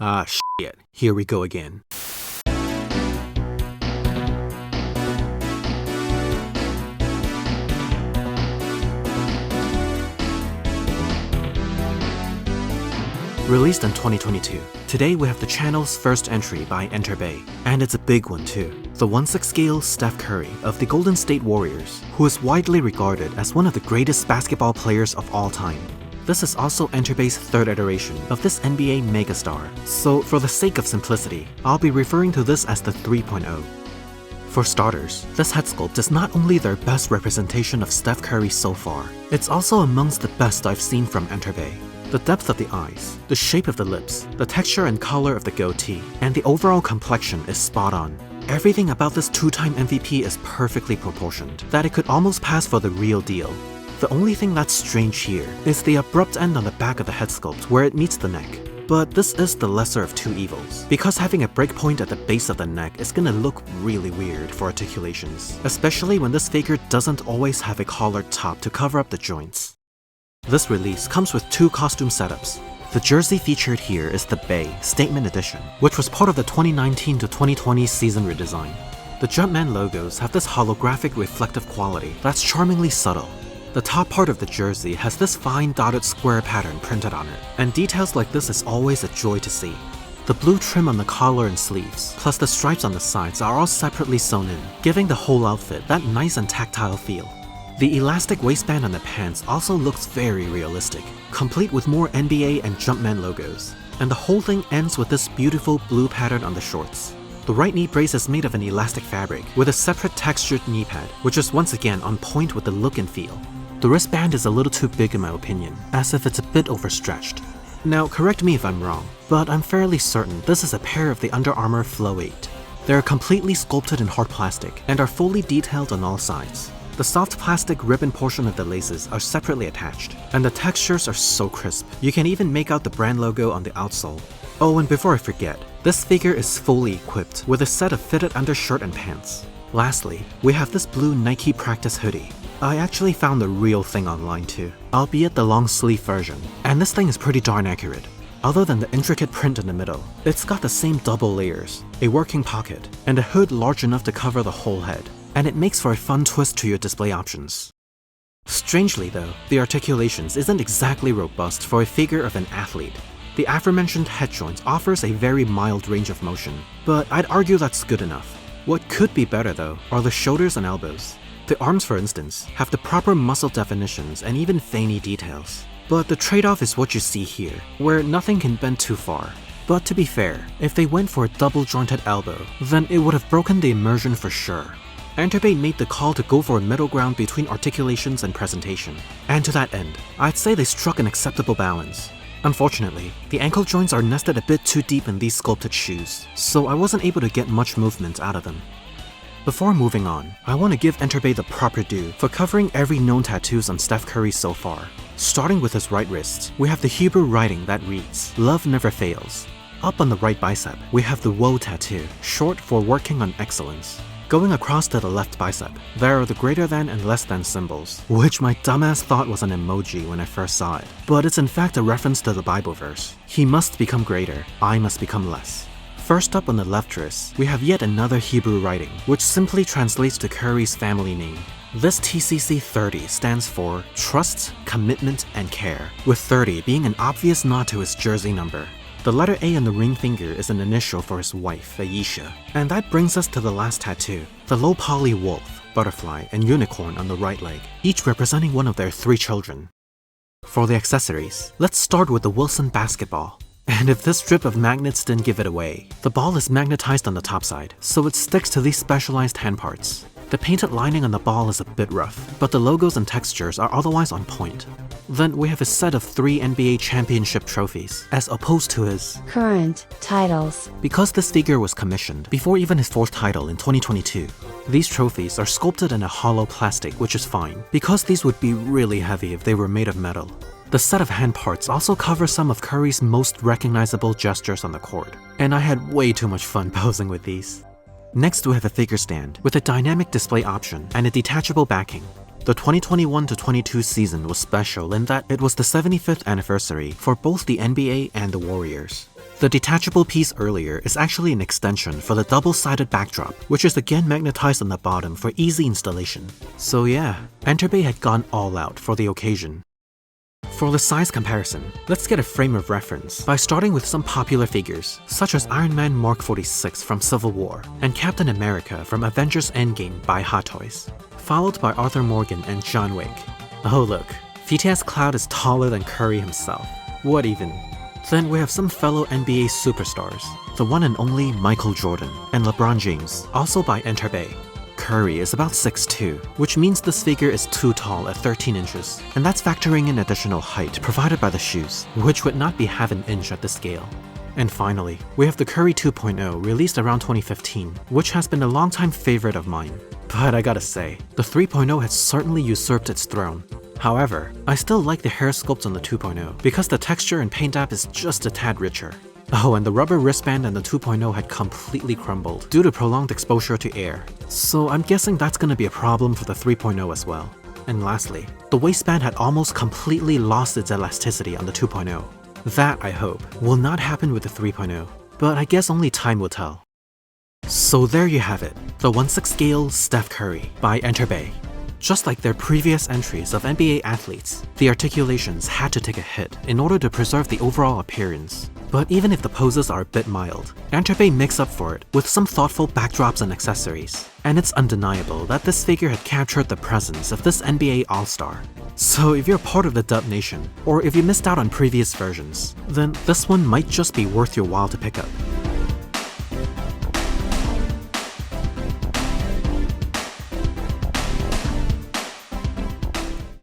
Ah, shit. Here we go again. Released in 2022, today we have the channel's first entry by Enterbay, and it's a big one too. The 1/6 scale Steph Curry of the Golden State Warriors, who is widely regarded as one of the greatest basketball players of all time. This is also Enterbay's third iteration of this NBA megastar, so for the sake of simplicity, I'll be referring to this as the 3.0. For starters, this head sculpt is not only their best representation of Steph Curry so far, it's also amongst the best I've seen from Enterbay. The depth of the eyes, the shape of the lips, the texture and color of the goatee, and the overall complexion is spot on. Everything about this two-time MVP is perfectly proportioned, that it could almost pass for the real deal. The only thing that's strange here is the abrupt end on the back of the head sculpt where it meets the neck. But this is the lesser of two evils, because having a breakpoint at the base of the neck is gonna look really weird for articulations, especially when this figure doesn't always have a collared top to cover up the joints. This release comes with two costume setups. The jersey featured here is the Bay Statement Edition, which was part of the 2019 to 2020 season redesign. The Jumpman logos have this holographic reflective quality that's charmingly subtle. The top part of the jersey has this fine dotted square pattern printed on it, and details like this is always a joy to see. The blue trim on the collar and sleeves, plus the stripes on the sides are all separately sewn in, giving the whole outfit that nice and tactile feel. The elastic waistband on the pants also looks very realistic, complete with more NBA and Jumpman logos, and the whole thing ends with this beautiful blue pattern on the shorts. The right knee brace is made of an elastic fabric with a separate textured knee pad, which is once again on point with the look and feel. The wristband is a little too big in my opinion, as if it's a bit overstretched. Now correct me if I'm wrong, but I'm fairly certain this is a pair of the Under Armour Flow 8. They're completely sculpted in hard plastic and are fully detailed on all sides. The soft plastic ribbon portion of the laces are separately attached, and the textures are so crisp, you can even make out the brand logo on the outsole. Oh, and before I forget, this figure is fully equipped with a set of fitted undershirt and pants. Lastly, we have this blue Nike Practice hoodie. I actually found the real thing online too, albeit the long sleeve version, and this thing is pretty darn accurate. Other than the intricate print in the middle, it's got the same double layers, a working pocket, and a hood large enough to cover the whole head, and it makes for a fun twist to your display options. Strangely though, the articulations isn't exactly robust for a figure of an athlete. The aforementioned head joint offers a very mild range of motion, but I'd argue that's good enough. What could be better though are the shoulders and elbows. The arms, for instance, have the proper muscle definitions and even veiny details. But the trade-off is what you see here, where nothing can bend too far. But to be fair, if they went for a double-jointed elbow, then it would have broken the immersion for sure. Enterbay made the call to go for a middle ground between articulations and presentation, and to that end, I'd say they struck an acceptable balance. Unfortunately, the ankle joints are nested a bit too deep in these sculpted shoes, so I wasn't able to get much movement out of them. Before moving on, I want to give Enterbay the proper due for covering every known tattoos on Steph Curry so far. Starting with his right wrist, we have the Hebrew writing that reads, "Love never fails." Up on the right bicep, we have the WOE tattoo, short for working on excellence. Going across to the left bicep, there are the greater than and less than symbols, which my dumbass thought was an emoji when I first saw it, but it's in fact a reference to the Bible verse, "He must become greater, I must become less." First up on the left wrist, we have yet another Hebrew writing, which simply translates to Curry's family name. This TCC 30 stands for Trust, Commitment, and Care, with 30 being an obvious nod to his jersey number. The letter A on the ring finger is an initial for his wife, Aisha. And that brings us to the last tattoo, the low poly wolf, butterfly, and unicorn on the right leg, each representing one of their 3 children. For the accessories, let's start with the Wilson basketball. And if this strip of magnets didn't give it away, the ball is magnetized on the top side, so it sticks to these specialized hand parts. The painted lining on the ball is a bit rough, but the logos and textures are otherwise on point. Then we have a set of 3 NBA championship trophies, as opposed to his current titles. Because this figure was commissioned before even his 4th title in 2022, these trophies are sculpted in a hollow plastic, which is fine, because these would be really heavy if they were made of metal. The set of hand parts also covers some of Curry's most recognizable gestures on the court, and I had way too much fun posing with these. Next we have a figure stand with a dynamic display option and a detachable backing. The 2021-22 season was special in that it was the 75th anniversary for both the NBA and the Warriors. The detachable piece earlier is actually an extension for the double-sided backdrop, which is again magnetized on the bottom for easy installation. So yeah, Enterbay had gone all out for the occasion. For the size comparison, let's get a frame of reference by starting with some popular figures, such as Iron Man Mark 46 from Civil War and Captain America from Avengers Endgame by Hot Toys, followed by Arthur Morgan and John Wick. Oh look, BTS Cloud is taller than Curry himself. What even? Then we have some fellow NBA superstars, the one and only Michael Jordan and LeBron James, also by Enterbay. Curry is about 6'2", which means this figure is too tall at 13 inches, and that's factoring in additional height provided by the shoes, which would not be half an inch at the scale. And finally, we have the Curry 2.0 released around 2015, which has been a longtime favorite of mine. But I gotta say, the 3.0 has certainly usurped its throne. However, I still like the hair sculpt on the 2.0 because the texture and paint app is just a tad richer. Oh, and the rubber wristband and the 2.0 had completely crumbled due to prolonged exposure to air. So I'm guessing that's gonna be a problem for the 3.0 as well. And lastly, the waistband had almost completely lost its elasticity on the 2.0. That, I hope, will not happen with the 3.0, but I guess only time will tell. So there you have it, the 1/6 scale Steph Curry by Enterbay. Just like their previous entries of NBA athletes, the articulations had to take a hit in order to preserve the overall appearance. But even if the poses are a bit mild, Enterbay makes up for it with some thoughtful backdrops and accessories. And it's undeniable that this figure had captured the presence of this NBA All-Star. So if you're part of the Dub Nation, or if you missed out on previous versions, then this one might just be worth your while to pick up.